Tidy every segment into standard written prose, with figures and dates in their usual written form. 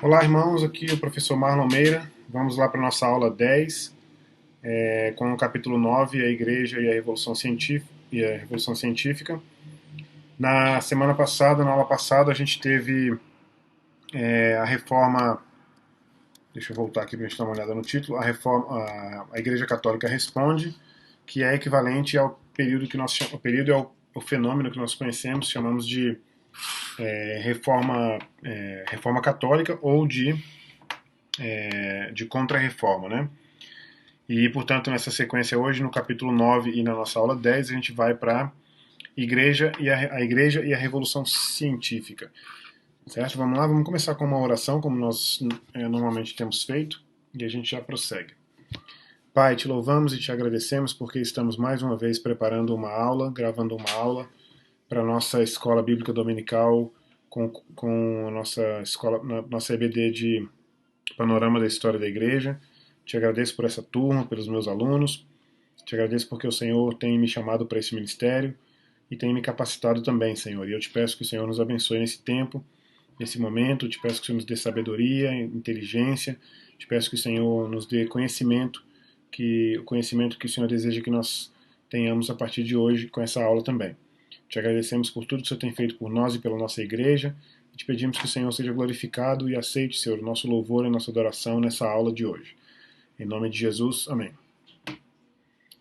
Olá, irmãos, aqui é o professor Marlon Meira. Vamos lá para a nossa aula 10, com o capítulo 9, a Igreja e a Revolução Científica. Na semana passada, na aula passada, a gente teve a reforma. Deixa eu voltar aqui para a gente dar uma olhada no título. A Igreja Católica Responde, que é equivalente ao período que nós chamamos. O período é o fenômeno que nós conhecemos, chamamos de reforma católica ou de contra-reforma, né? E, portanto, nessa sequência hoje, no capítulo 9 e na nossa aula 10, a gente vai para a Igreja e a Revolução Científica. Certo? Vamos lá, vamos começar com uma oração, como nós normalmente temos feito, e a gente já prossegue. Pai, te louvamos e te agradecemos porque estamos mais uma vez preparando uma aula, gravando uma aula para a nossa escola bíblica dominical com a nossa EBD de Panorama da História da Igreja. Te agradeço por essa turma, pelos meus alunos. Te agradeço porque o Senhor tem me chamado para esse ministério e tem me capacitado também, Senhor. E eu te peço que o Senhor nos abençoe nesse tempo, nesse momento. Te peço que o Senhor nos dê sabedoria, inteligência. Te peço que o Senhor nos dê conhecimento, o conhecimento que o Senhor deseja que nós tenhamos a partir de hoje com essa aula também. Te agradecemos por tudo que o Senhor tem feito por nós e pela nossa igreja. E te pedimos que o Senhor seja glorificado e aceite, Senhor, o nosso louvor e a nossa adoração nessa aula de hoje. Em nome de Jesus, amém.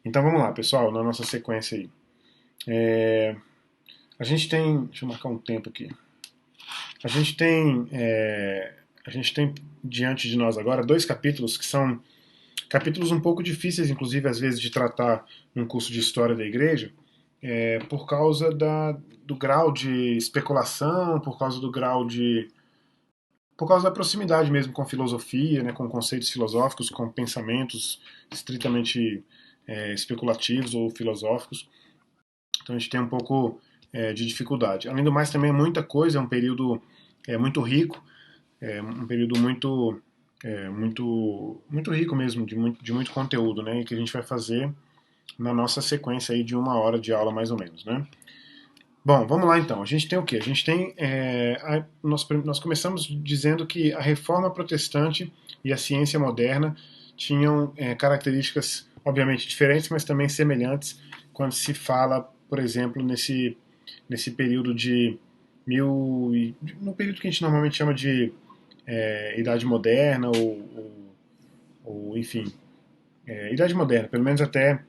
Então vamos lá, pessoal, na nossa sequência aí. A gente tem. Deixa eu marcar um tempo aqui. A gente tem. A gente tem diante de nós agora dois capítulos que são capítulos um pouco difíceis, inclusive, às vezes, de tratar num curso de história da igreja, por causa do grau de especulação, por causa do grau de. Por causa da proximidade mesmo com filosofia, né, com conceitos filosóficos, com pensamentos estritamente especulativos ou filosóficos. Então a gente tem um pouco de dificuldade. Além do mais, também é muita coisa, é um período muito rico, um período muito rico mesmo, de muito conteúdo, né, que a gente vai fazer na nossa sequência aí de uma hora de aula mais ou menos, né? Bom, vamos lá então. A gente tem o quê? A gente tem. Nós começamos dizendo que a reforma protestante e a ciência moderna tinham características, obviamente, diferentes, mas também semelhantes quando se fala, por exemplo, nesse período de no período que a gente normalmente chama de Idade Moderna, ou enfim, Idade Moderna, pelo menos até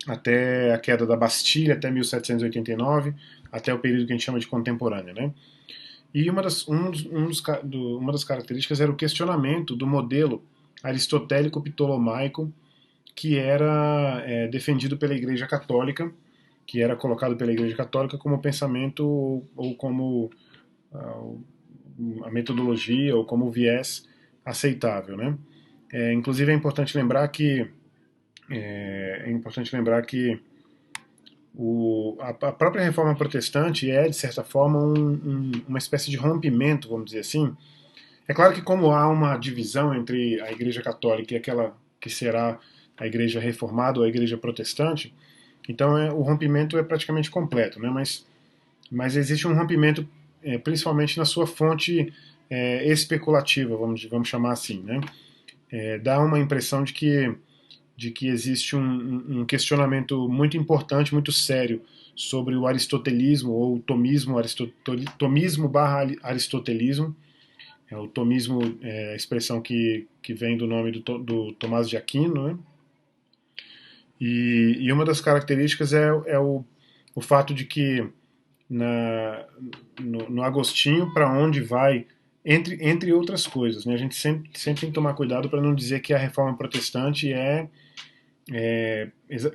a queda da Bastilha, até 1789, até o período que a gente chama de contemporânea, né? E uma das características era o questionamento do modelo aristotélico ptolomaico que era defendido pela Igreja Católica, que era colocado pela Igreja Católica como pensamento ou como a metodologia ou como viés aceitável, né? Inclusive é importante lembrar que a própria reforma protestante é, de certa forma, uma espécie de rompimento, vamos dizer assim. É claro que, como há uma divisão entre a Igreja Católica e aquela que será a Igreja Reformada ou a Igreja Protestante, então o rompimento é praticamente completo, né? Mas existe um rompimento, principalmente na sua fonte especulativa, vamos chamar assim, né? Dá uma impressão de que existe um questionamento muito importante, muito sério sobre o aristotelismo ou o tomismo barra aristotelismo. O tomismo é a expressão que vem do nome do Tomás de Aquino, né? E uma das características é o fato de que no Agostinho, para onde vai, entre outras coisas, né? A gente sempre tem que tomar cuidado para não dizer que a reforma protestante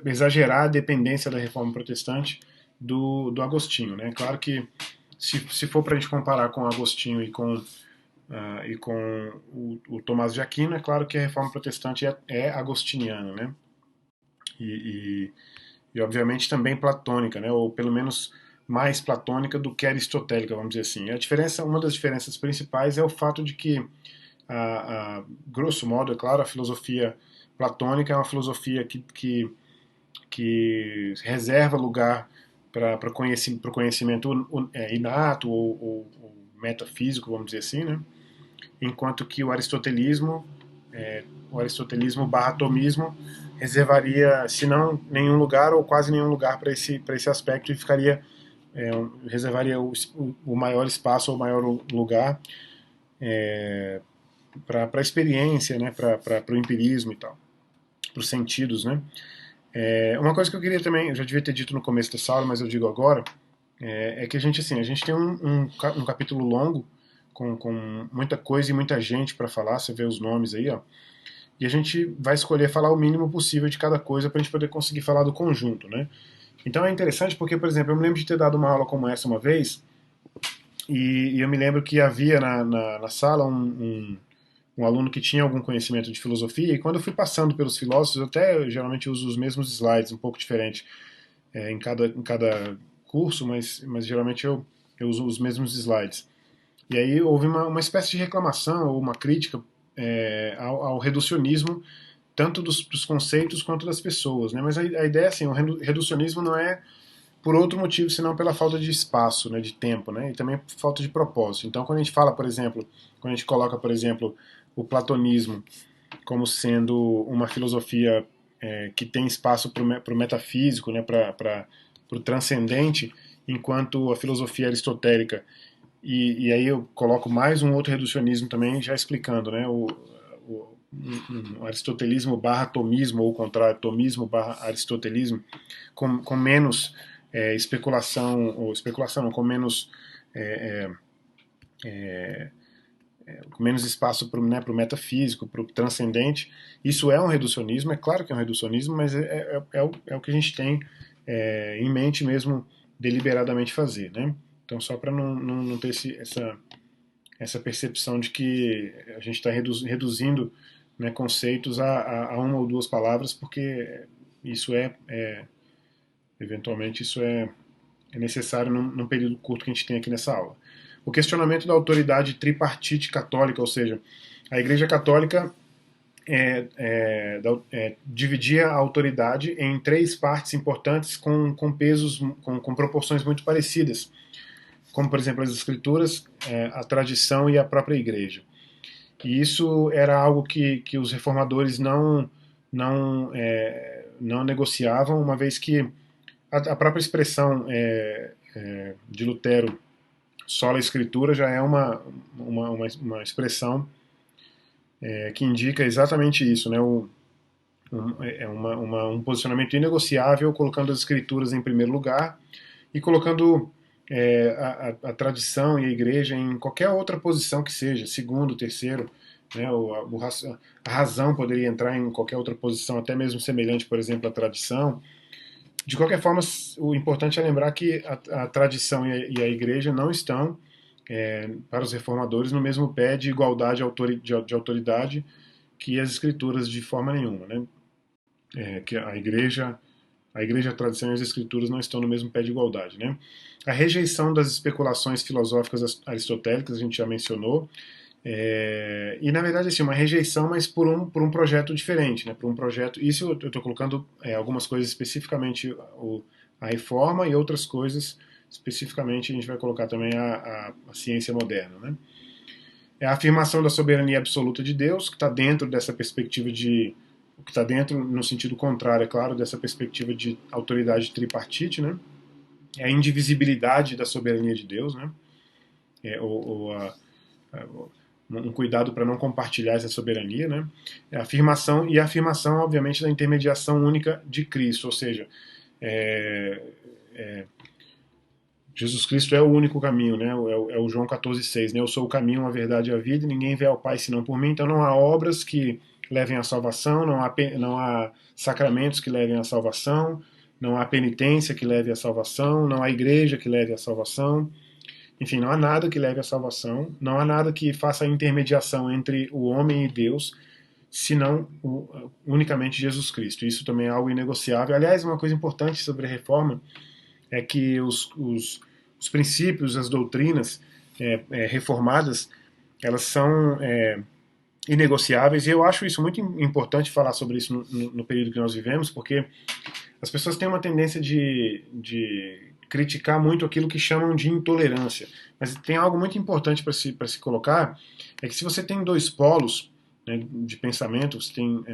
exagerar a dependência da reforma protestante do Agostinho, né? Claro que se for para a gente comparar com Agostinho e com o Tomás de Aquino, é claro que a reforma protestante é agostiniana, né? E, e obviamente também platônica, né? Ou pelo menos mais platônica do que aristotélica, vamos dizer assim. Uma das diferenças principais é o fato de que, grosso modo, é claro, a filosofia platônica é uma filosofia que reserva lugar para o conhecimento inato ou metafísico, vamos dizer assim, né? enquanto que o aristotelismo barra atomismo reservaria, se não nenhum lugar ou quase nenhum lugar para esse aspecto, e ficaria reservaria o maior espaço ou o maior lugar para a experiência, né, para o empirismo e tal, para os sentidos, né. Uma coisa que eu queria também, eu já devia ter dito no começo dessa aula, mas eu digo agora, que a gente tem um capítulo longo com muita coisa e muita gente para falar, você vê os nomes aí, ó, e a gente vai escolher falar o mínimo possível de cada coisa para a gente poder conseguir falar do conjunto, né? Então é interessante porque, por exemplo, eu me lembro de ter dado uma aula como essa uma vez, e eu me lembro que havia na sala um aluno que tinha algum conhecimento de filosofia, e quando eu fui passando pelos filósofos, eu até geralmente uso os mesmos slides, um pouco diferente em cada curso, mas geralmente eu uso os mesmos slides. E aí houve uma espécie de reclamação ou uma crítica ao reducionismo, tanto dos conceitos quanto das pessoas. Né? Mas a ideia é assim, o reducionismo não é por outro motivo, senão pela falta de espaço, né, de tempo, né, e também falta de propósito. Então, quando a gente fala, por exemplo, quando a gente coloca, por exemplo, o platonismo como sendo uma filosofia que tem espaço para o metafísico, né, para o transcendente, enquanto a filosofia aristotélica, e aí eu coloco mais um outro reducionismo também, já explicando, né, um aristotelismo barra tomismo, ou o contrário, tomismo barra aristotelismo, com menos especulação, ou especulação não, com menos espaço para o metafísico, para o transcendente. Isso é um reducionismo, é claro que é um reducionismo, mas é o que a gente tem em mente mesmo deliberadamente fazer, né? Então, só para não ter essa percepção de que a gente está reduzindo, né, conceitos a uma ou duas palavras, porque isso eventualmente, isso é necessário num período curto que a gente tem aqui nessa aula. O questionamento da autoridade tripartite católica, ou seja, a Igreja Católica dividia a autoridade em três partes importantes com pesos, com proporções muito parecidas, como, por exemplo, as Escrituras, a tradição e a própria Igreja. E isso era algo que os reformadores não negociavam, uma vez que a própria expressão de Lutero, sola escritura, já é uma expressão que indica exatamente isso, né? Um posicionamento inegociável, colocando as escrituras em primeiro lugar e colocando a tradição e a igreja em qualquer outra posição que seja, segundo, terceiro, né? A razão poderia entrar em qualquer outra posição, até mesmo semelhante, por exemplo, à tradição. De qualquer forma, o importante é lembrar que a tradição e a igreja não estão, para os reformadores, no mesmo pé de igualdade de autoridade que as escrituras, de forma nenhuma. Né? Que a igreja, a tradição e as escrituras não estão no mesmo pé de igualdade. Né? A rejeição das especulações filosóficas aristotélicas, a gente já mencionou, e na verdade assim, uma rejeição, mas por um projeto diferente, né? Por um projeto. Isso eu estou colocando algumas coisas especificamente a reforma, e outras coisas especificamente a gente vai colocar também a ciência moderna, né? É a afirmação da soberania absoluta de Deus, que está dentro dessa perspectiva que está dentro, no sentido contrário, é claro, dessa perspectiva de autoridade tripartite, né? É a indivisibilidade da soberania de Deus, né? Um cuidado para não compartilhar essa soberania, né? A afirmação, obviamente, da intermediação única de Cristo, ou seja, Jesus Cristo é o único caminho, né? É o João 14,6, né? Eu sou o caminho, a verdade e a vida, e ninguém vê ao Pai senão por mim. Então não há obras que levem à salvação, não há sacramentos que levem à salvação, não há penitência que leve à salvação, não há igreja que leve à salvação. Enfim, não há nada que leve à salvação, não há nada que faça a intermediação entre o homem e Deus, senão unicamente Jesus Cristo. Isso também é algo inegociável. Aliás, uma coisa importante sobre a reforma é que os princípios, as doutrinas reformadas, elas são inegociáveis, e eu acho isso muito importante falar sobre isso no período que nós vivemos, porque as pessoas têm uma tendência de criticar muito aquilo que chamam de intolerância. Mas tem algo muito importante para se colocar, é que se você tem dois polos, né, de pensamento, você tem,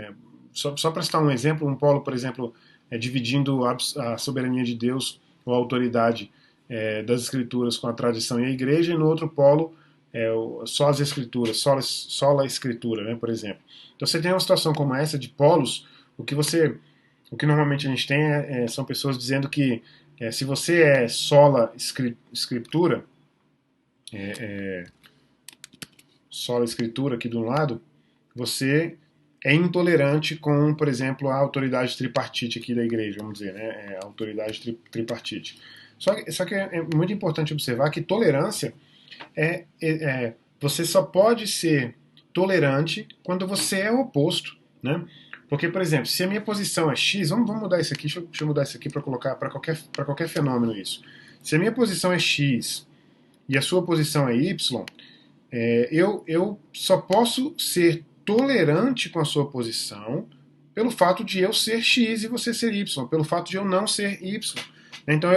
só para citar um exemplo, um polo, por exemplo, dividindo a soberania de Deus ou a autoridade das escrituras com a tradição e a igreja, e no outro polo só as escrituras, só a escritura, né, por exemplo. Então você tem uma situação como essa de polos, o que normalmente a gente tem são pessoas dizendo que se você é sola escritura, sola escritura aqui de um lado, você é intolerante com, por exemplo, a autoridade tripartite aqui da igreja, vamos dizer, né? A autoridade tripartite. Só que é muito importante observar que tolerância você só pode ser tolerante quando você é o oposto, né? Porque, por exemplo, se a minha posição é X, vamos mudar isso aqui, deixa eu mudar isso aqui para colocar para qualquer fenômeno isso. Se a minha posição é X e a sua posição é Y, eu só posso ser tolerante com a sua posição pelo fato de eu ser X e você ser Y, pelo fato de eu não ser Y. Então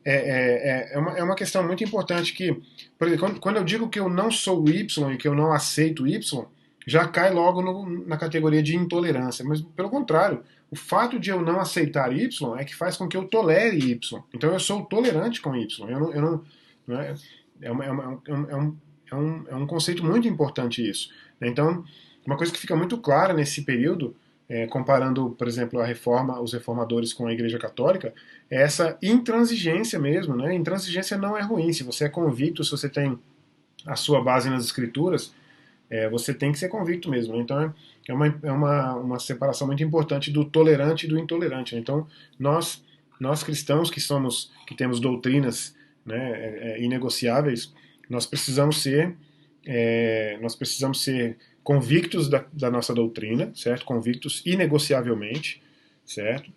é uma questão muito importante que, por exemplo, quando eu digo que eu não sou Y e que eu não aceito Y, já cai logo na categoria de intolerância. Mas, pelo contrário, o fato de eu não aceitar Y é que faz com que eu tolere Y. Então eu sou tolerante com Y. Não é, é um conceito muito importante isso. Então, uma coisa que fica muito clara nesse período, comparando, por exemplo, os reformadores com a Igreja Católica, é essa intransigência mesmo. Né? Intransigência não é ruim. Se você é convicto, se você tem a sua base nas Escrituras, você tem que ser convicto mesmo. Né? Então é uma separação muito importante do tolerante e do intolerante. Né? Então nós cristãos que temos doutrinas, né, inegociáveis, nós precisamos ser convictos da nossa doutrina, certo? Convictos inegociavelmente, certo?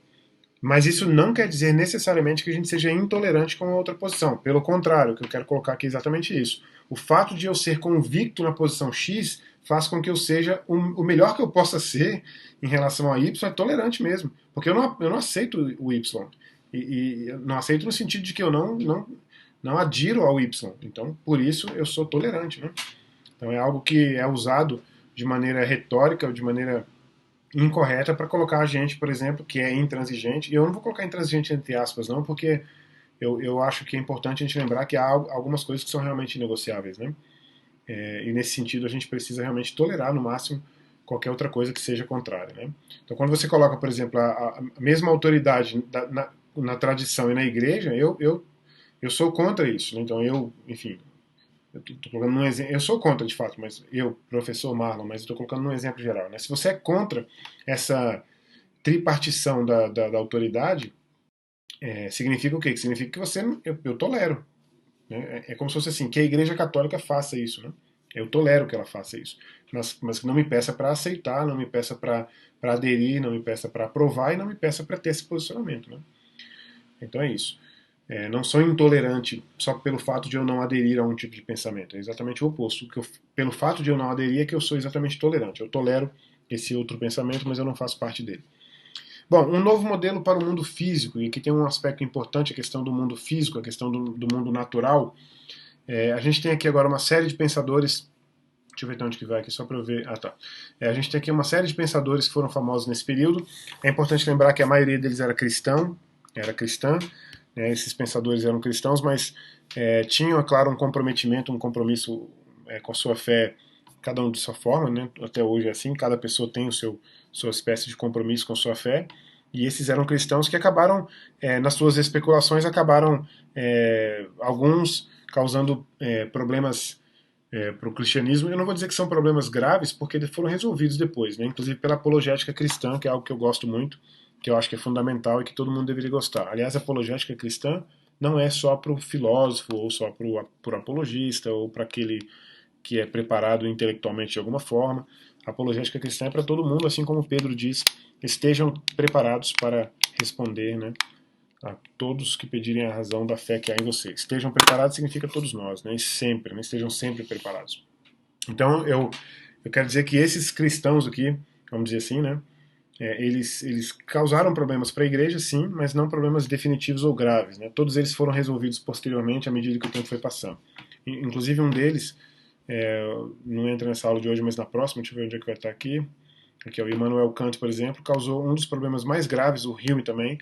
Mas isso não quer dizer necessariamente que a gente seja intolerante com a outra posição. Pelo contrário, o que eu quero colocar aqui é exatamente isso. O fato de eu ser convicto na posição X faz com que eu seja o melhor que eu possa ser em relação a Y, tolerante mesmo. Porque eu não aceito o Y. E não aceito no sentido de que eu não adiro ao Y. Então, por isso, eu sou tolerante. Né? Então, é algo que é usado de maneira retórica, de maneira incorreta para colocar a gente, por exemplo, que é intransigente. E eu não vou colocar intransigente entre aspas, não, porque eu acho que é importante a gente lembrar que há algumas coisas que são realmente negociáveis, né? E nesse sentido a gente precisa realmente tolerar no máximo qualquer outra coisa que seja contrária, né? Então quando você coloca, por exemplo, a mesma autoridade na tradição e na igreja, eu sou contra isso, né? Então enfim, eu estou colocando um exemplo, eu sou contra de fato, mas professor Marlon, mas estou colocando um exemplo geral, né? Se você é contra essa tripartição da autoridade, significa o quê? Significa que eu tolero. Né? É como se fosse assim, que a Igreja Católica faça isso. Né? Eu tolero que ela faça isso. Mas não me peça para aceitar, não me peça para aderir, não me peça para aprovar e não me peça para ter esse posicionamento. Né? Então é isso. Não sou intolerante só pelo fato de eu não aderir a um tipo de pensamento. É exatamente o oposto. Pelo fato de eu não aderir é que eu sou exatamente tolerante. Eu tolero esse outro pensamento, mas eu não faço parte dele. Bom, um novo modelo para o mundo físico, e aqui tem um aspecto importante, a questão do mundo físico, a questão do mundo natural. A gente tem aqui agora uma série de pensadores, deixa eu ver de onde que vai aqui, só para eu ver, tá. A gente tem aqui uma série de pensadores que foram famosos nesse período. É importante lembrar que a maioria deles era cristã, esses pensadores eram cristãos, mas tinham, é claro, um compromisso com a sua fé, cada um de sua forma, né? Até hoje é assim, cada pessoa tem sua espécie de compromisso com sua fé, e esses eram cristãos que acabaram, nas suas especulações, alguns causando problemas para o cristianismo. Eu não vou dizer que são problemas graves, porque foram resolvidos depois, né? Inclusive pela apologética cristã, que é algo que eu gosto muito, que eu acho que é fundamental e que todo mundo deveria gostar. Aliás, a apologética cristã não é só para o filósofo, ou só para o apologista, ou para aquele que é preparado intelectualmente de alguma forma. A apologética cristã é para todo mundo, assim como Pedro diz, estejam preparados para responder, né, a todos que pedirem a razão da fé que há em você. Estejam preparados significa todos nós, né, e sempre, né, estejam sempre preparados. Então eu quero dizer que esses cristãos aqui, vamos dizer assim, né, eles causaram problemas para a igreja, sim, mas não problemas definitivos ou graves, né? Todos eles foram resolvidos posteriormente à medida que o tempo foi passando. Inclusive um deles, não entra nessa aula de hoje, mas na próxima, deixa eu ver onde é que vai estar aqui. Aqui, o Immanuel Kant, por exemplo, causou um dos problemas mais graves, o Hume também,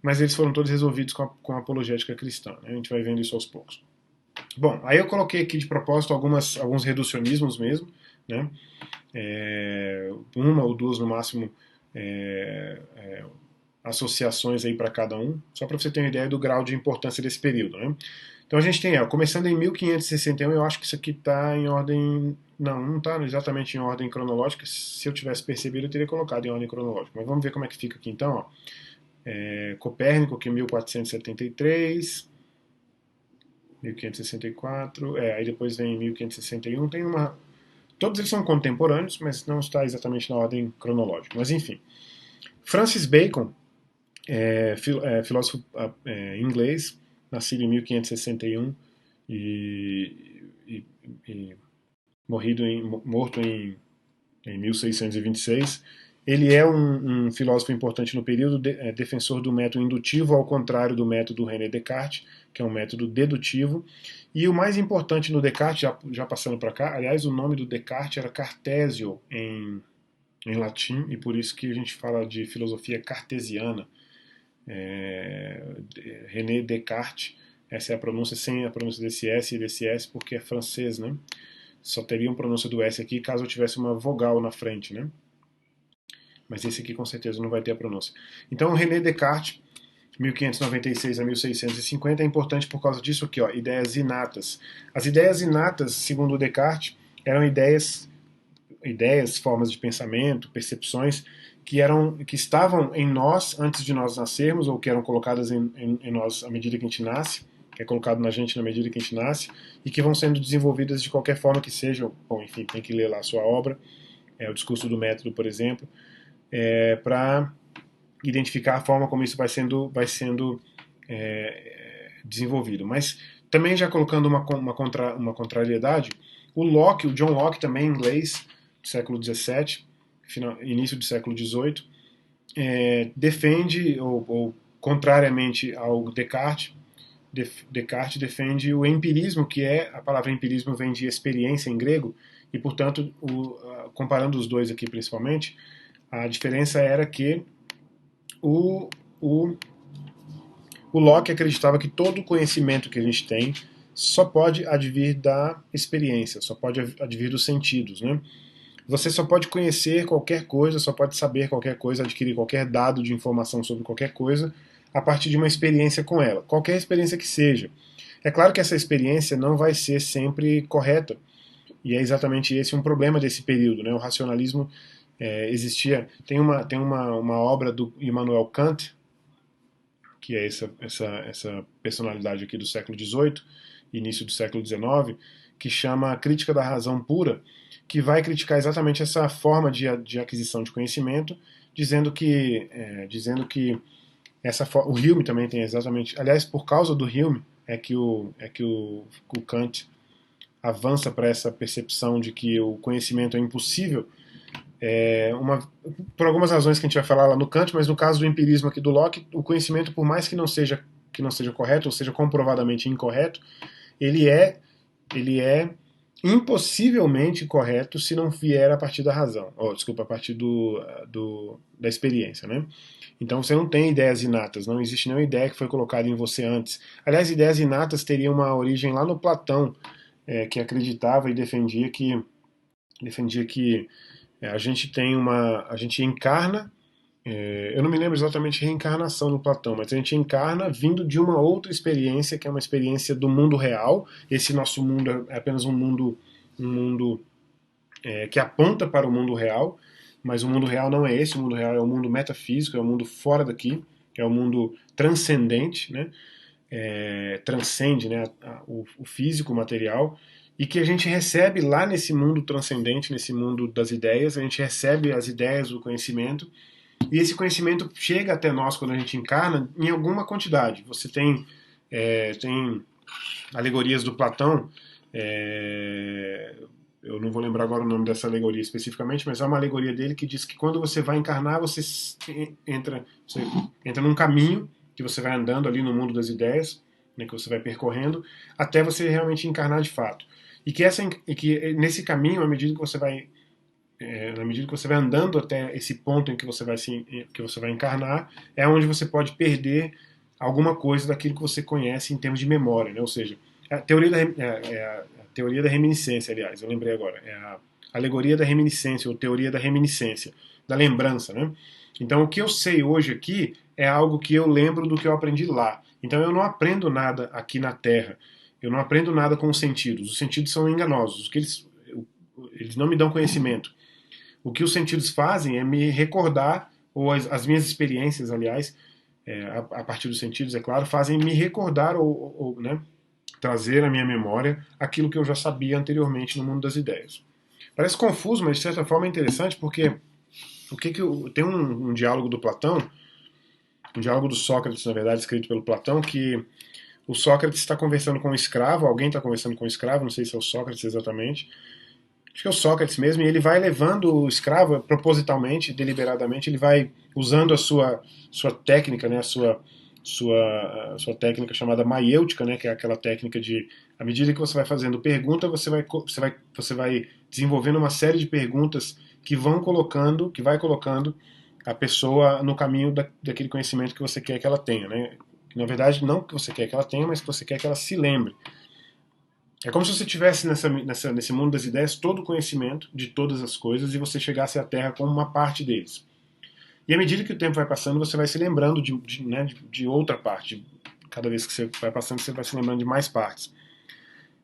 mas eles foram todos resolvidos com a apologética cristã, né? A gente vai vendo isso aos poucos. Bom, aí eu coloquei aqui de propósito alguns reducionismos mesmo, né? Uma ou duas no máximo associações aí para cada um, só para você ter uma ideia do grau de importância desse período, né? Então a gente tem, começando em 1561, eu acho que isso aqui está em ordem. Não está exatamente em ordem cronológica. Se eu tivesse percebido, eu teria colocado em ordem cronológica. Mas vamos ver como é que fica aqui então. Copérnico, que é 1473, 1564, aí depois vem 1561. Tem uma. Todos eles são contemporâneos, mas não está exatamente na ordem cronológica. Mas enfim. Francis Bacon, filósofo inglês, nascido em 1561 e morto em 1626. Ele é um filósofo importante no período, defensor do método indutivo, ao contrário do método René Descartes, que é um método dedutivo. E o mais importante no Descartes, já passando para cá, aliás, o nome do Descartes era Cartesio em latim, e por isso que a gente fala de filosofia cartesiana. René Descartes, essa é a pronúncia sem a pronúncia desse S e desse S, porque é francês, né? Só teria uma pronúncia do S aqui caso eu tivesse uma vogal na frente, né? Mas esse aqui com certeza não vai ter a pronúncia. Então, René Descartes, 1596 a 1650, é importante por causa disso aqui, ideias inatas. As ideias inatas, segundo Descartes, eram ideias, formas de pensamento, percepções que estavam em nós antes de nós nascermos, ou que eram colocadas em nós à medida que a gente nasce, que é colocado na gente na medida que a gente nasce, e que vão sendo desenvolvidas de qualquer forma que seja. Bom, enfim, tem que ler lá a sua obra, o discurso do método, por exemplo, para identificar a forma como isso vai sendo desenvolvido. Mas também já colocando uma contrariedade, o John Locke também, inglês, do século XVII, início do século XVIII, defende, ou contrariamente ao Descartes, defende o empirismo, que a palavra empirismo vem de experiência em grego, e portanto, comparando os dois aqui principalmente, a diferença era que o Locke acreditava que todo conhecimento que a gente tem só pode advir da experiência, só pode advir dos sentidos, né? Você só pode conhecer qualquer coisa, só pode saber qualquer coisa, adquirir qualquer dado de informação sobre qualquer coisa a partir de uma experiência com ela, qualquer experiência que seja. É claro que essa experiência não vai ser sempre correta, e é exatamente esse um problema desse período, né? O racionalismo existia. Tem uma obra do Immanuel Kant, que é essa personalidade aqui do século XVIII, início do século XIX, que chama Crítica da Razão Pura, que vai criticar exatamente essa forma de aquisição de conhecimento, dizendo que o Hume também tem exatamente. Aliás, por causa do Hume é que o Kant avança para essa percepção de que o conhecimento é impossível, por algumas razões que a gente vai falar lá no Kant, mas no caso do empirismo aqui do Locke, o conhecimento, por mais que não seja correto, ou seja comprovadamente incorreto, ele é impossivelmente correto se não vier a partir da razão, a partir da experiência, né? Então você não tem ideias inatas, não existe nenhuma ideia que foi colocada em você antes. Aliás, ideias inatas teriam uma origem lá no Platão, que acreditava e defendia que a gente encarna. Eu não me lembro exatamente de reencarnação no Platão, mas a gente encarna vindo de uma outra experiência, que é uma experiência do mundo real. Esse nosso mundo é apenas um mundo que aponta para o mundo real, mas o mundo real não é esse. O mundo real é o mundo metafísico, é o mundo fora daqui, é o mundo transcendente, né? Transcende, né, o físico, o material, e que a gente recebe lá nesse mundo transcendente, nesse mundo das ideias, a gente recebe as ideias, o conhecimento, e esse conhecimento chega até nós quando a gente encarna em alguma quantidade. Você tem alegorias do Platão Eu não vou lembrar agora o nome dessa alegoria especificamente, mas é uma alegoria dele que diz que quando você vai encarnar, você entra num caminho que você vai andando ali no mundo das ideias, né, que você vai percorrendo, até você realmente encarnar de fato. E que nesse caminho, à medida que você vai na medida que você vai andando até esse ponto em que que você vai encarnar, é onde você pode perder alguma coisa daquilo que você conhece em termos de memória, né? Ou seja, a teoria a teoria da reminiscência, aliás, eu lembrei agora, é a alegoria da reminiscência, ou teoria da reminiscência, da lembrança, né? Então, o que eu sei hoje aqui é algo que eu lembro do que eu aprendi lá. Então, eu não aprendo nada aqui na Terra. Eu não aprendo nada com os sentidos. Os sentidos são enganosos. Eles não me dão conhecimento. O que os sentidos fazem é me recordar, ou as minhas experiências, aliás, a partir dos sentidos, é claro, fazem me recordar ou né, trazer à minha memória aquilo que eu já sabia anteriormente no mundo das ideias. Parece confuso, mas de certa forma é interessante porque tem um diálogo do Platão, um diálogo do Sócrates, na verdade, escrito pelo Platão, que o Sócrates está conversando com um escravo, alguém está conversando com um escravo, não sei se é o Sócrates exatamente, acho que é o Sócrates mesmo, e ele vai levando o escravo propositalmente, deliberadamente, ele vai usando sua técnica, né, sua técnica chamada maiêutica, né, que é aquela técnica de, à medida que você vai fazendo pergunta, você vai desenvolvendo uma série de perguntas que vai colocando a pessoa no caminho daquele conhecimento que você quer que ela tenha, né? Na verdade, não que você quer que ela tenha, mas que você quer que ela se lembre. É como se você tivesse nesse mundo das ideias todo o conhecimento de todas as coisas e você chegasse à Terra com uma parte deles. E à medida que o tempo vai passando, você vai se lembrando de outra parte. Cada vez que você vai passando, você vai se lembrando de mais partes.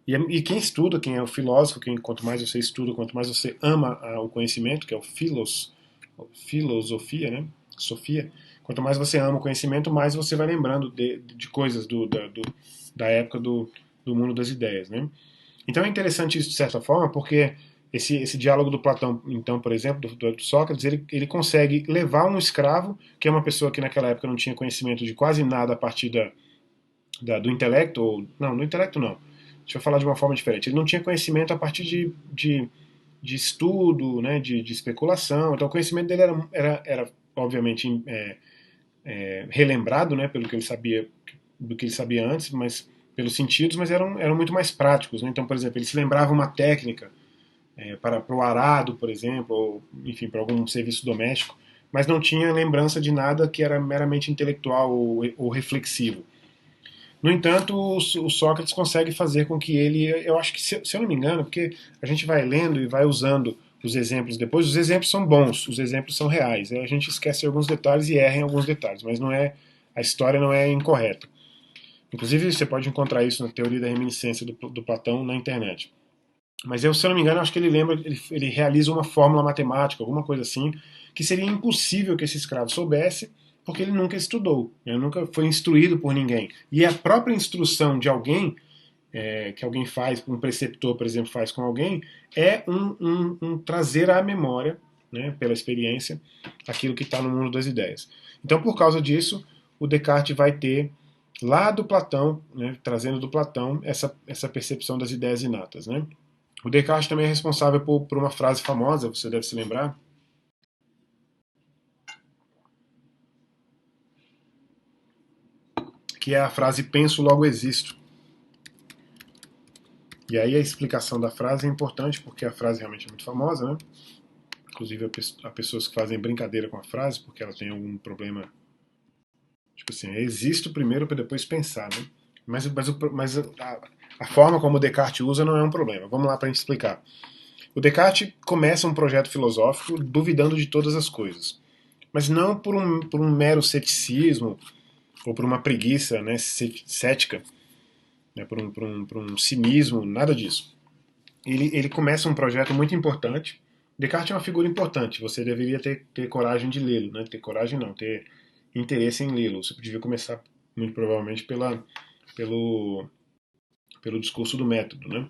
E quem estuda, quem é o filósofo, quanto mais você estuda, quanto mais você ama o conhecimento, que é filosofia, né? Sofia. Quanto mais você ama o conhecimento, mais você vai lembrando de coisas da época do mundo das ideias, né? Então é interessante isso de certa forma, porque esse diálogo do Platão, então, por exemplo, do Sócrates, ele consegue levar um escravo, que é uma pessoa que naquela época não tinha conhecimento de quase nada a partir do intelecto, ou não, do intelecto não. Deixa eu falar de uma forma diferente. Ele não tinha conhecimento a partir de estudo, né, de especulação. Então o conhecimento dele era obviamente, relembrado, né, pelo que ele sabia, do que ele sabia antes, mas pelos sentidos, mas eram muito mais práticos. Né? Então, por exemplo, ele se lembrava uma técnica para o arado, por exemplo, ou, enfim, para algum serviço doméstico, mas não tinha lembrança de nada que era meramente intelectual ou reflexivo. No entanto, o Sócrates consegue fazer com que ele, eu acho que, se eu não me engano, porque a gente vai lendo e vai usando os exemplos depois, os exemplos são bons, os exemplos são reais. A gente esquece alguns detalhes e erra em alguns detalhes, mas a história não é incorreta. Inclusive, você pode encontrar isso na teoria da reminiscência do Platão na internet. Mas eu, se eu não me engano, acho que ele realiza uma fórmula matemática, alguma coisa assim, que seria impossível que esse escravo soubesse, porque ele nunca estudou, ele nunca foi instruído por ninguém. E a própria instrução de alguém, que alguém faz, um preceptor, por exemplo, faz com alguém, é um trazer à memória, né, pela experiência, aquilo que está no mundo das ideias. Então, por causa disso, o Descartes vai ter lá do Platão, né, trazendo do Platão essa percepção das ideias inatas, né? O Descartes também é responsável por uma frase famosa, você deve se lembrar, que é a frase penso, logo existo. E aí a explicação da frase é importante, porque a frase realmente é muito famosa, né? Inclusive há pessoas que fazem brincadeira com a frase, porque ela tem algum problema. Tipo assim, existo primeiro para depois pensar, né? Mas a forma como o Descartes usa não é um problema. Vamos lá para a gente explicar. O Descartes começa um projeto filosófico duvidando de todas as coisas. Mas não por um mero ceticismo ou por uma preguiça, né, cética, né, por um cinismo, nada disso. Ele começa um projeto muito importante. Descartes é uma figura importante, você deveria ter coragem de lê-lo, né? Ter coragem não, ter interesse em lê-lo. Você devia começar, muito provavelmente, pelo, pelo discurso do método, né?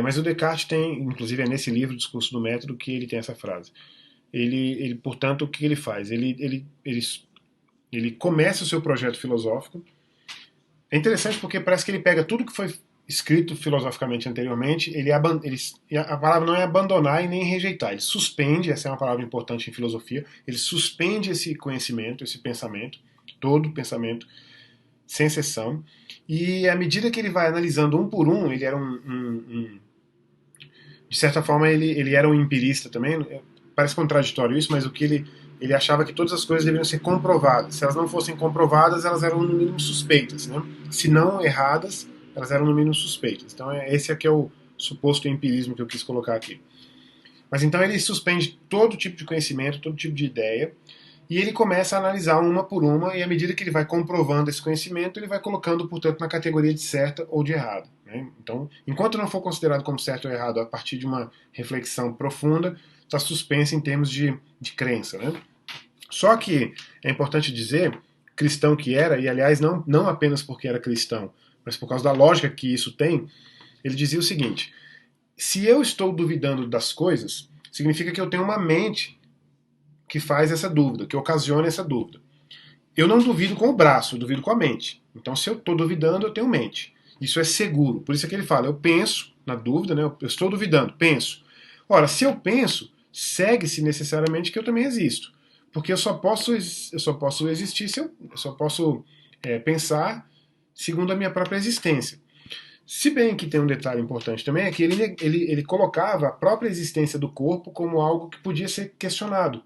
Mas o Descartes tem, inclusive é nesse livro, Discurso do Método, que ele tem essa frase. Portanto, o que ele faz? Ele começa o seu projeto filosófico. É interessante porque parece que ele pega tudo que foi escrito filosoficamente anteriormente, a palavra não é abandonar e nem rejeitar, ele suspende, essa é uma palavra importante em filosofia, ele suspende esse conhecimento, esse pensamento, todo pensamento, sem exceção, e à medida que ele vai analisando um por um, ele era de certa forma ele era um empirista também, parece contraditório isso, mas o que ele achava que todas as coisas deveriam ser comprovadas. Se elas não fossem comprovadas, elas eram no mínimo suspeitas, né? Se não erradas, elas eram no mínimo suspeitas. Então esse aqui é o suposto empirismo que eu quis colocar aqui. Mas então ele suspende todo tipo de conhecimento, todo tipo de ideia, e ele começa a analisar uma por uma, e à medida que ele vai comprovando esse conhecimento, ele vai colocando, portanto, na categoria de certa ou de errada. Né? Então, enquanto não for considerado como certo ou errado a partir de uma reflexão profunda, está suspenso em termos de crença. Né? Só que é importante dizer, cristão que era, e aliás, não apenas porque era cristão, mas por causa da lógica que isso tem, ele dizia o seguinte: se eu estou duvidando das coisas, significa que eu tenho uma mente que faz essa dúvida, que ocasiona essa dúvida. Eu não duvido com o braço, eu duvido com a mente. Então, se eu estou duvidando, eu tenho mente. Isso é seguro. Por isso é que ele fala, eu penso na dúvida, né? Eu estou duvidando, penso. Ora, se eu penso, segue-se necessariamente que eu também existo. Porque eu só posso existir se eu só posso pensar segundo a minha própria existência. Se bem que tem um detalhe importante também, é que ele colocava a própria existência do corpo como algo que podia ser questionado.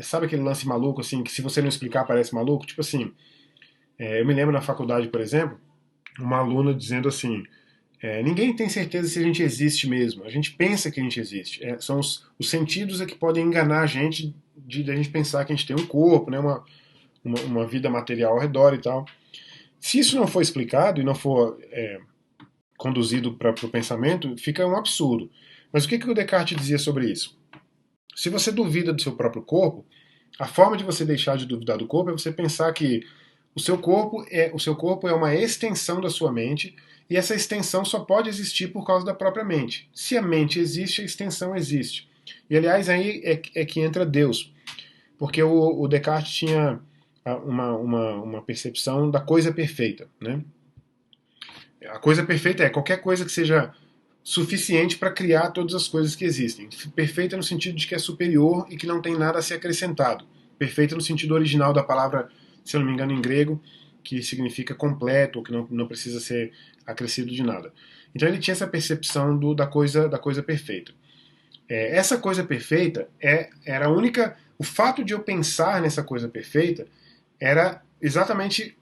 Sabe aquele lance maluco, assim, que se você não explicar parece maluco? Tipo assim, eu me lembro na faculdade, por exemplo, uma aluna dizendo assim, ninguém tem certeza se a gente existe mesmo, a gente pensa que a gente existe. São os sentidos que podem enganar a gente de a gente pensar que a gente tem um corpo, né, uma vida material ao redor e tal. Se isso não for explicado e não for conduzido para o pensamento, fica um absurdo. Mas o que o Descartes dizia sobre isso? Se você duvida do seu próprio corpo, a forma de você deixar de duvidar do corpo é você pensar que o seu corpo é uma extensão da sua mente e essa extensão só pode existir por causa da própria mente. Se a mente existe, a extensão existe. E aliás, aí é que entra Deus. Porque o Descartes tinha uma percepção da coisa perfeita. Né? A coisa perfeita é qualquer coisa que seja suficiente para criar todas as coisas que existem. Perfeita no sentido de que é superior e que não tem nada a ser acrescentado. Perfeita no sentido original da palavra, se eu não me engano, em grego, que significa completo, ou que não precisa ser acrescido de nada. Então ele tinha essa percepção da coisa perfeita. Essa coisa perfeita era a única. O fato de eu pensar nessa coisa perfeita era exatamente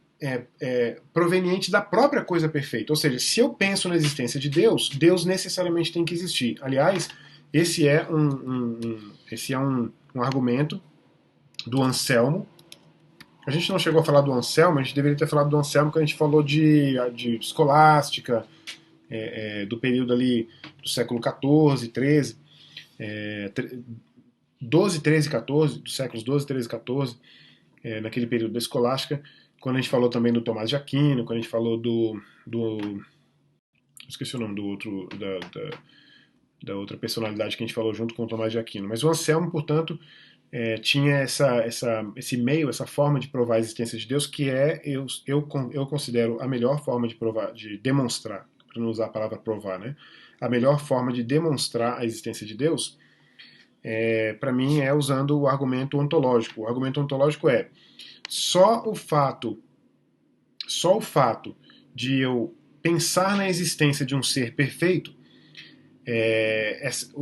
proveniente da própria coisa perfeita. Ou seja, se eu penso na existência de Deus, Deus necessariamente tem que existir. Aliás, esse é um argumento do Anselmo. A gente não chegou a falar do Anselmo, a gente deveria ter falado do Anselmo quando a gente falou de escolástica, do período ali do século XIV, XIII, 12, 13 e 14, dos séculos 12, 13 e 14, naquele período da escolástica, quando a gente falou também do Tomás de Aquino, quando a gente falou esqueci o nome do outro, da outra personalidade que a gente falou junto com o Tomás de Aquino. Mas o Anselmo, portanto, tinha esse meio, essa forma de provar a existência de Deus, que eu considero a melhor forma de provar, de demonstrar, para não usar a palavra provar, né? A melhor forma de demonstrar a existência de Deus, para mim, é usando o argumento ontológico. O argumento ontológico é só o fato de eu pensar na existência de um ser perfeito,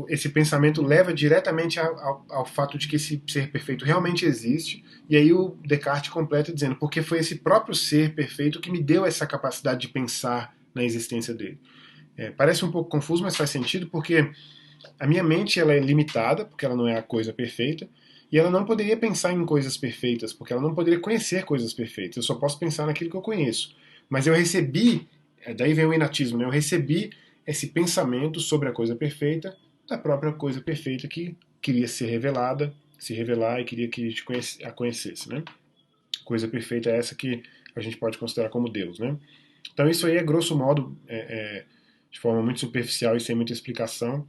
esse pensamento leva diretamente ao fato de que esse ser perfeito realmente existe, e aí o Descartes completa dizendo, porque foi esse próprio ser perfeito que me deu essa capacidade de pensar na existência dele. Parece um pouco confuso, mas faz sentido, porque a minha mente ela é limitada, porque ela não é a coisa perfeita, e ela não poderia pensar em coisas perfeitas, porque ela não poderia conhecer coisas perfeitas. Eu só posso pensar naquilo que eu conheço. Mas eu recebi, daí vem o inatismo, né? Eu recebi esse pensamento sobre a coisa perfeita da própria coisa perfeita que queria ser revelada, se revelar e queria que a gente a conhecesse, né? Coisa perfeita é essa que a gente pode considerar como Deus, né? Então isso aí é grosso modo, de forma muito superficial e sem muita explicação,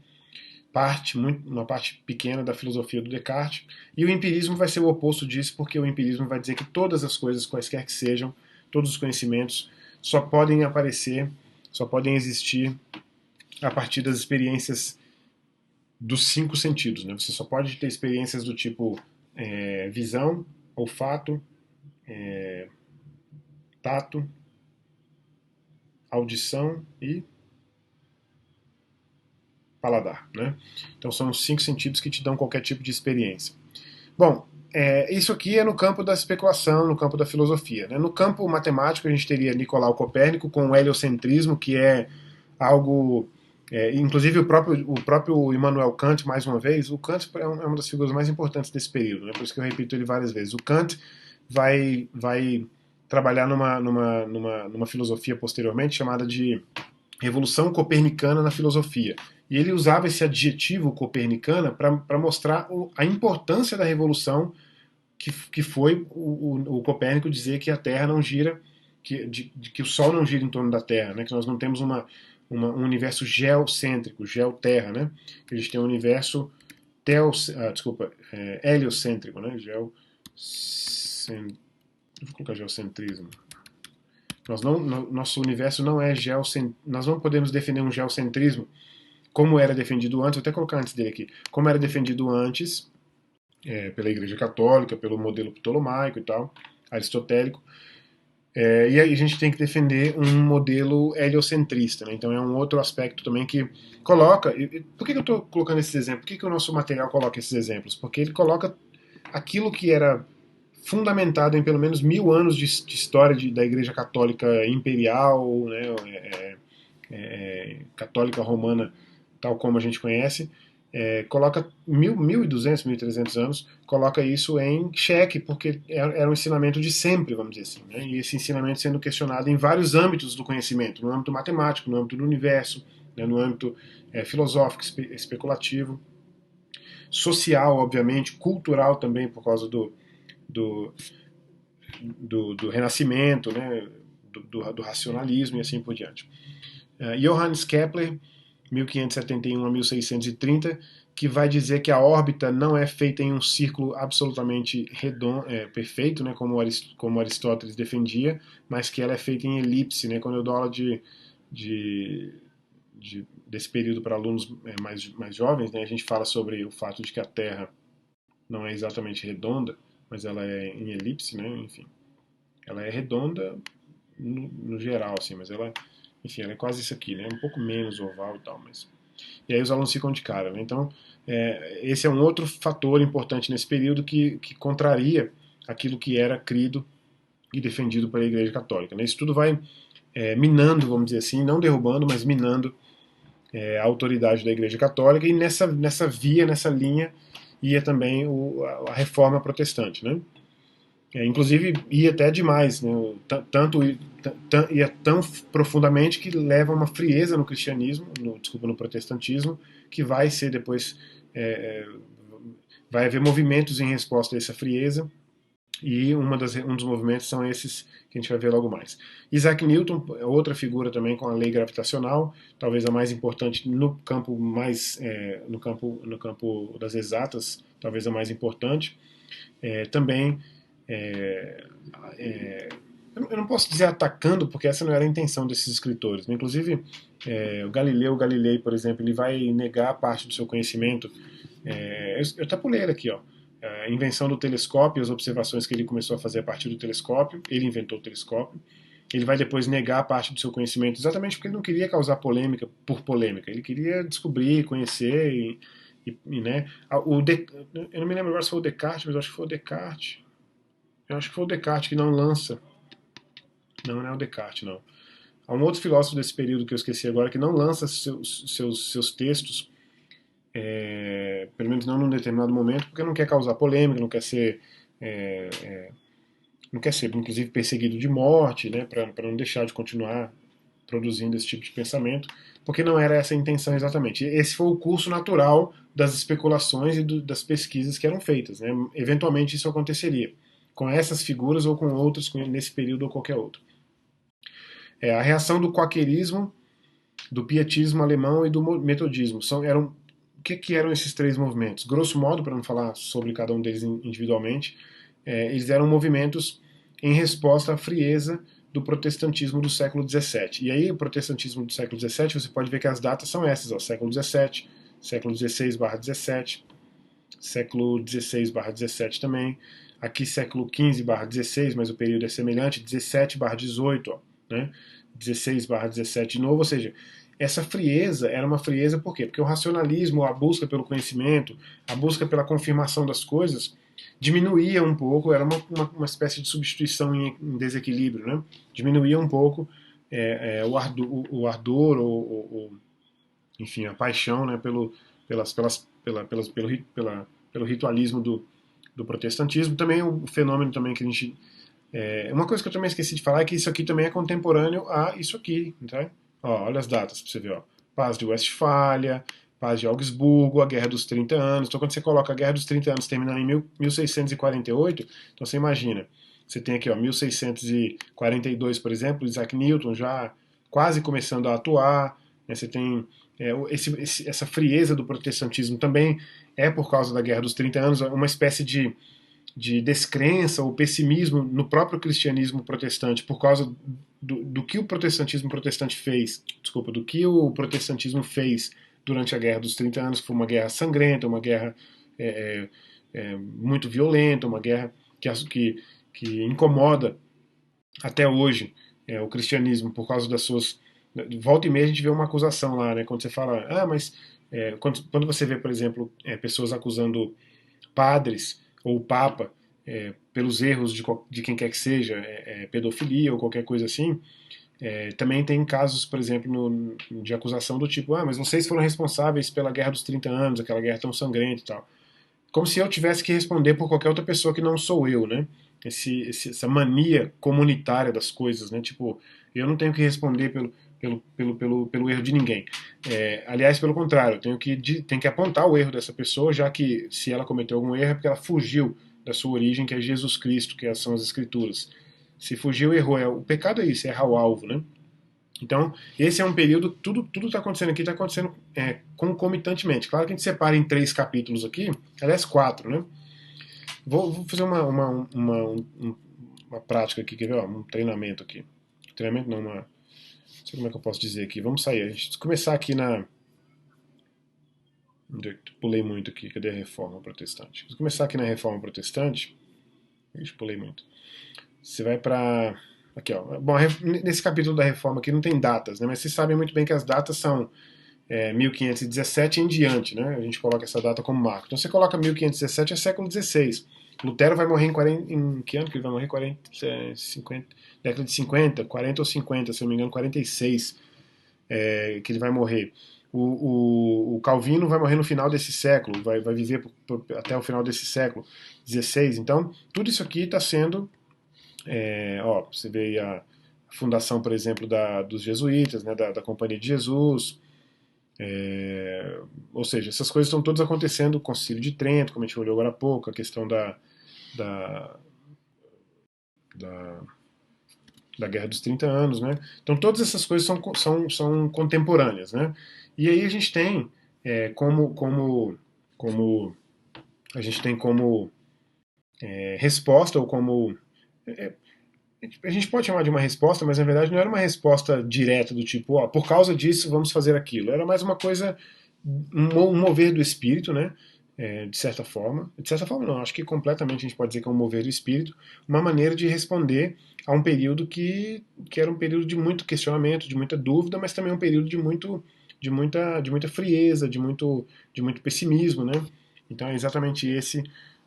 uma parte pequena da filosofia do Descartes, e o empirismo vai ser o oposto disso, porque o empirismo vai dizer que todas as coisas, quaisquer que sejam, todos os conhecimentos, só podem aparecer só podem existir a partir das experiências dos 5 sentidos, né? Você só pode ter experiências do tipo visão, olfato, tato, audição e paladar, né? Então são os 5 sentidos que te dão qualquer tipo de experiência. Bom, isso aqui é no campo da especulação, no campo da filosofia, né? No campo matemático a gente teria Nicolau Copérnico com o heliocentrismo, que é algo... inclusive o próprio Immanuel Kant, mais uma vez, o Kant é uma das figuras mais importantes desse período, né? Por isso que eu repito ele várias vezes. O Kant vai trabalhar numa filosofia posteriormente chamada de Revolução Copernicana na Filosofia. E ele usava esse adjetivo copernicana para mostrar a importância da revolução que foi o Copérnico dizer que a Terra não gira, que o Sol não gira em torno da Terra, né? Que nós não temos um universo geocêntrico, geoterra, né? Que a gente tem um universo heliocêntrico, né? Vou colocar geocentrismo. Nosso universo não é geocentrismo. Nós não podemos defender um geocentrismo como era defendido antes, vou até colocar antes dele aqui, como era defendido antes pela Igreja Católica, pelo modelo ptolomaico e tal, aristotélico, e aí a gente tem que defender um modelo heliocentrista, né? Então é um outro aspecto também que coloca... Por que eu estou colocando esses exemplos? Por que o nosso material coloca esses exemplos? Porque ele coloca aquilo que era fundamentado em pelo menos 1000 anos de história da Igreja Católica Imperial, né, Católica Romana, tal como a gente conhece, coloca 1200, 1300 anos, coloca isso em xeque, porque era um ensinamento de sempre, vamos dizer assim, né? E esse ensinamento sendo questionado em vários âmbitos do conhecimento, no âmbito matemático, no âmbito do universo, né, no âmbito filosófico, especulativo, social, obviamente, cultural também, por causa do renascimento, né, do racionalismo e assim por diante. Johannes Kepler, 1571 a 1630, que vai dizer que a órbita não é feita em um círculo absolutamente redondo, perfeito, né, como Aristóteles defendia, mas que ela é feita em elipse, né? Quando eu dou aula desse período para alunos mais jovens, né, a gente fala sobre o fato de que a Terra não é exatamente redonda, mas ela é em elipse, né? Enfim, ela é redonda no geral, assim, mas ela, enfim, ela é quase isso aqui, né? Um pouco menos oval e tal, mas... E aí os alunos ficam de cara, né? Então, esse é um outro fator importante nesse período que contraria aquilo que era crido e defendido pela Igreja Católica, né? Isso tudo vai minando, vamos dizer assim, não derrubando, mas minando a autoridade da Igreja Católica, e nessa via, nessa linha, ia também a reforma protestante, né? Inclusive ia até demais, né? Ia tão profundamente que leva a uma frieza no cristianismo, no protestantismo, que vai ser depois vai haver movimentos em resposta a essa frieza, e um dos movimentos são esses que a gente vai ver logo mais. Isaac Newton é outra figura também com a lei gravitacional, talvez a mais importante no campo no campo das exatas, talvez a mais importante. Também eu não posso dizer atacando, porque essa não era a intenção desses escritores, né? Inclusive o Galileu Galilei, por exemplo, ele vai negar parte do seu conhecimento. Eu até pulei ele aqui, ó. A invenção do telescópio, as observações que ele começou a fazer a partir do telescópio, ele inventou o telescópio. Ele vai depois negar parte do seu conhecimento, exatamente porque ele não queria causar polêmica por polêmica. Ele queria descobrir, conhecer né? Eu não me lembro agora se foi o Descartes, mas eu acho que foi o Descartes. Eu acho que foi o Descartes que não lança. Não é o Descartes, não. Há um outro filósofo desse período que eu esqueci agora que não lança seus textos, pelo menos não num determinado momento, porque não quer causar polêmica, não quer ser, inclusive, perseguido de morte, né, para não deixar de continuar produzindo esse tipo de pensamento, porque não era essa a intenção exatamente. Esse foi o curso natural das especulações e das pesquisas que eram feitas, né? Eventualmente isso aconteceria, com essas figuras ou com outras nesse período ou qualquer outro. A reação do quaquerismo, do pietismo alemão e do metodismo. O que eram esses 3 movimentos? Grosso modo, para não falar sobre cada um deles individualmente, eles eram movimentos em resposta à frieza do protestantismo do século XVII. E aí, o protestantismo do século XVII, você pode ver que as datas são essas, ó, século XVII, século XVI/XVII, século XVI/XVII também, aqui século XV/XVI, mas o período é semelhante, 17/18, ó, né? 16/17 de novo, ou seja, essa frieza era uma frieza por quê? Porque o racionalismo, a busca pelo conhecimento, a busca pela confirmação das coisas, diminuía um pouco, era uma espécie de substituição em desequilíbrio, né? Diminuía um pouco o ardor, enfim, a paixão, né, pelo ritualismo do protestantismo. Também o fenômeno também que a gente... uma coisa que eu também esqueci de falar é que isso aqui também é contemporâneo a isso aqui, tá? Ó, olha as datas pra você ver, ó. Paz de Westfália, Paz de Augsburgo, a Guerra dos 30 Anos. Então, quando você coloca a Guerra dos 30 Anos terminando em 1648, então você imagina, você tem aqui, ó, 1642, por exemplo, Isaac Newton já quase começando a atuar, né, você tem essa frieza do protestantismo também é por causa da Guerra dos 30 Anos, uma espécie de descrença ou pessimismo no próprio cristianismo protestante por causa do que o protestantismo protestante fez, desculpa, do que o protestantismo fez durante a Guerra dos 30 Anos, que foi uma guerra sangrenta, uma guerra muito violenta, uma guerra que incomoda até hoje o cristianismo por causa das suas... Volta e meia a gente vê uma acusação lá, né, quando você fala, mas quando você vê, por exemplo, pessoas acusando padres ou o Papa pelos erros de quem quer que seja, pedofilia ou qualquer coisa assim, também tem casos, por exemplo, de acusação do tipo, mas vocês foram responsáveis pela Guerra dos 30 Anos, aquela guerra tão sangrenta e tal. Como se eu tivesse que responder por qualquer outra pessoa que não sou eu, né? Essa mania comunitária das coisas, né? Tipo, eu não tenho que responder pelo erro de ninguém. Aliás, pelo contrário, eu tenho que apontar o erro dessa pessoa, já que se ela cometeu algum erro é porque ela fugiu da sua origem, que é Jesus Cristo, que são as Escrituras. Se fugiu, errou. O pecado é isso, é errar o alvo, né? Então, esse é um período, tudo está acontecendo aqui, está acontecendo concomitantemente. Claro que a gente separa em 3 capítulos aqui, aliás, 4, né? Vou fazer uma prática aqui, quer ver? Um treinamento aqui. Treinamento não, não sei como é que eu posso dizer aqui. Vamos sair. A gente começar aqui na... Pulei muito aqui. Cadê a Reforma Protestante? Vamos começar aqui na Reforma Protestante. Ixi, pulei muito. Você vai para... Aqui, ó. Bom, nesse capítulo da Reforma aqui não tem datas, né? Mas vocês sabem muito bem que as datas são 1517 em diante, né? A gente coloca essa data como marco. Então você coloca 1517 é século XVI. Lutero vai morrer em que ano que ele vai morrer? 50, década de 50, 40 ou 50, se eu não me engano, 46, que ele vai morrer. O Calvino vai morrer no final desse século, vai viver até o final desse século XVI. Então, tudo isso aqui está sendo... você vê aí a fundação, por exemplo, dos jesuítas, né, da Companhia de Jesus... ou seja, essas coisas estão todas acontecendo, o Concílio de Trento, como a gente olhou agora há pouco, a questão da Guerra dos 30 Anos, né? Então todas essas coisas são contemporâneas, né? E aí a gente tem como a gente tem como resposta ou como a gente pode chamar de uma resposta, mas na verdade não era uma resposta direta do tipo, por causa disso vamos fazer aquilo. Era mais uma coisa, um mover do espírito, né? De certa forma. De certa forma não, acho que completamente a gente pode dizer que é um mover do espírito, uma maneira de responder a um período que era um período de muito questionamento, de muita dúvida, mas também um período de muita frieza, de muito pessimismo, né? Então é exatamente esse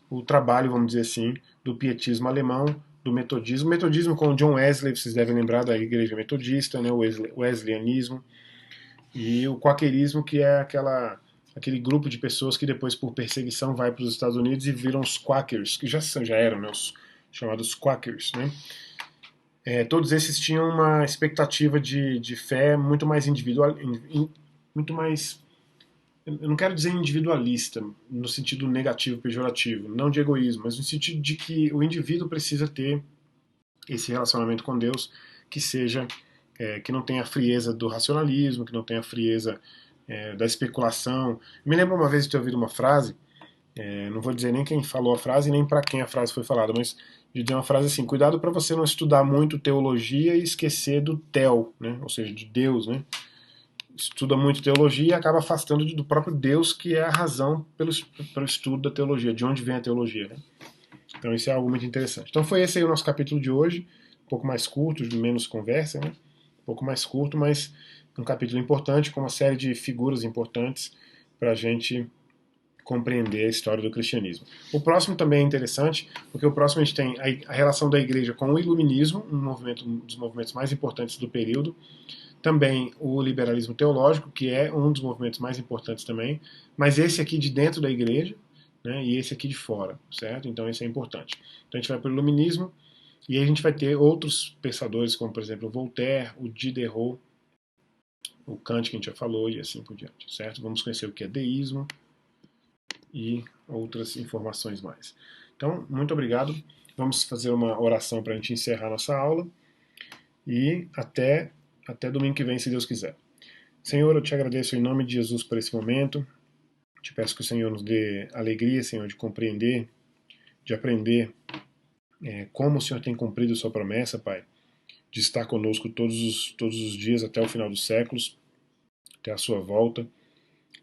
o trabalho, vamos dizer assim, do pietismo alemão, do metodismo. O metodismo com o John Wesley, vocês devem lembrar da igreja metodista, né, o wesleyanismo, e o quakerismo, que é aquele grupo de pessoas que depois, por perseguição, vai para os Estados Unidos e viram os quakers, que já eram, né, os chamados quakers, né? Todos esses tinham uma expectativa de fé muito mais individual, muito mais... Eu não quero dizer individualista, no sentido negativo, pejorativo, não de egoísmo, mas no sentido de que o indivíduo precisa ter esse relacionamento com Deus que seja, que não tenha a frieza do racionalismo, que não tenha a frieza da especulação. Me lembro uma vez de ter ouvido uma frase, não vou dizer nem quem falou a frase, nem para quem a frase foi falada, mas de dizer uma frase assim: cuidado para você não estudar muito teologia e esquecer do tel, né? Ou seja, de Deus, né? Estuda muito teologia e acaba afastando do próprio Deus, que é a razão pelo estudo da teologia, de onde vem a teologia, né? Então isso é algo muito interessante. Então foi esse aí o nosso capítulo de hoje, um pouco mais curto, menos conversa, né? Um pouco mais curto, mas um capítulo importante, com uma série de figuras importantes para a gente compreender a história do cristianismo. O próximo também é interessante, porque o próximo a gente tem a relação da igreja com o iluminismo, um dos movimentos mais importantes do período, também o liberalismo teológico, que é um dos movimentos mais importantes também, mas esse aqui de dentro da igreja, né, e esse aqui de fora, certo? Então esse é importante. Então a gente vai para o iluminismo, e aí a gente vai ter outros pensadores, como por exemplo o Voltaire, o Diderot, o Kant que a gente já falou, e assim por diante, certo? Vamos conhecer o que é deísmo e outras informações mais. Então, muito obrigado. Vamos fazer uma oração para a gente encerrar nossa aula, e até domingo que vem, se Deus quiser. Senhor, eu te agradeço em nome de Jesus por esse momento. Te peço que o Senhor nos dê alegria, Senhor, de compreender, de aprender como o Senhor tem cumprido sua promessa, Pai, de estar conosco todos os dias até o final dos séculos, até a sua volta,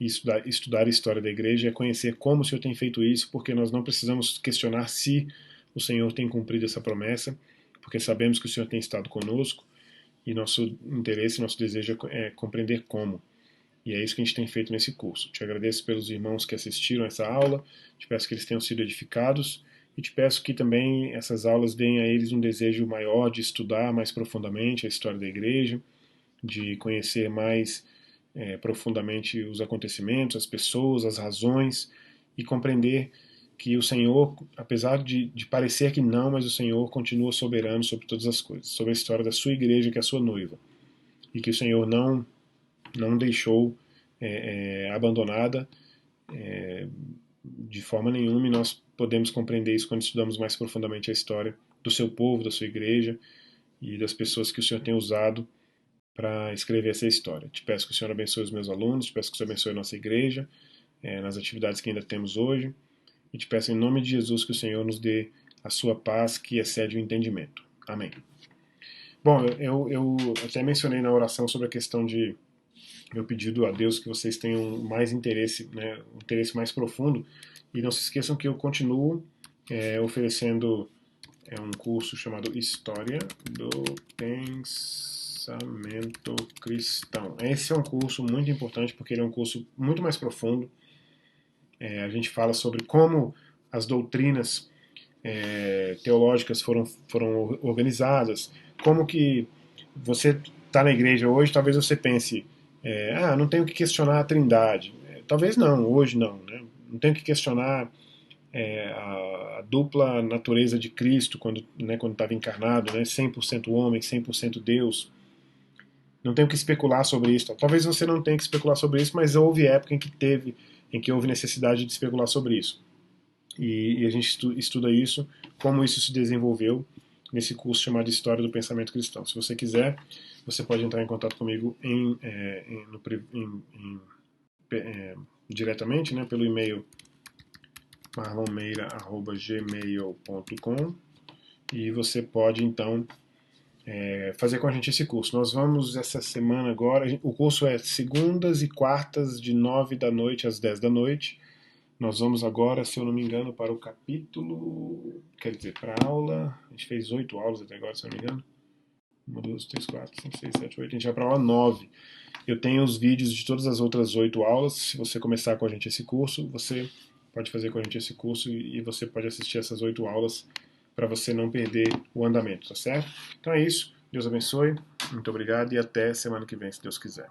e estudar a história da igreja é conhecer como o Senhor tem feito isso, porque nós não precisamos questionar se o Senhor tem cumprido essa promessa, porque sabemos que o Senhor tem estado conosco, e nosso interesse, nosso desejo é compreender como. E é isso que a gente tem feito nesse curso. Te agradeço pelos irmãos que assistiram essa aula, te peço que eles tenham sido edificados, e te peço que também essas aulas deem a eles um desejo maior de estudar mais profundamente a história da igreja, de conhecer mais profundamente os acontecimentos, as pessoas, as razões, e compreender que o Senhor, apesar de parecer que não, mas o Senhor continua soberano sobre todas as coisas, sobre a história da sua igreja, que é a sua noiva, e que o Senhor não deixou abandonada de forma nenhuma, e nós podemos compreender isso quando estudamos mais profundamente a história do seu povo, da sua igreja e das pessoas que o Senhor tem usado para escrever essa história. Te peço que o Senhor abençoe os meus alunos, te peço que o Senhor abençoe a nossa igreja, nas atividades que ainda temos hoje, e te peço em nome de Jesus que o Senhor nos dê a sua paz que excede o entendimento. Amém. Bom, eu até mencionei na oração sobre a questão de meu pedido a Deus que vocês tenham mais interesse, né, um interesse mais profundo, e não se esqueçam que eu continuo oferecendo um curso chamado História do Pensamento Cristão. Esse é um curso muito importante porque ele é um curso muito mais profundo. A gente fala sobre como as doutrinas teológicas foram organizadas, como que você está na igreja hoje, talvez você pense, não tenho que questionar a Trindade. Talvez não, hoje não, né? Não tenho que questionar a dupla natureza de Cristo quando estava encarnado, né? 100% homem, 100% Deus. Não tenho que especular sobre isso. Talvez você não tenha que especular sobre isso, mas houve época em que houve necessidade de especular sobre isso. E a gente estuda isso, como isso se desenvolveu nesse curso chamado História do Pensamento Cristão. Se você quiser, você pode entrar em contato comigo diretamente, né, pelo e-mail marlonmeira@gmail.com, e você pode então fazer com a gente esse curso. Nós vamos essa semana agora, o curso é segundas e quartas de 9 da noite às 10 da noite. Nós vamos agora, se eu não me engano, para o capítulo, quer dizer, para a aula, a gente fez 8 aulas até agora, se eu não me engano. 1, 2, 3, 4, 5, 6, 7, 8, a gente vai para a aula 9. Eu tenho os vídeos de todas as outras 8 aulas. Se você começar com a gente esse curso, você pode fazer com a gente esse curso e você pode assistir essas 8 aulas para você não perder o andamento, tá certo? Então é isso. Deus abençoe. Muito obrigado e até semana que vem, se Deus quiser.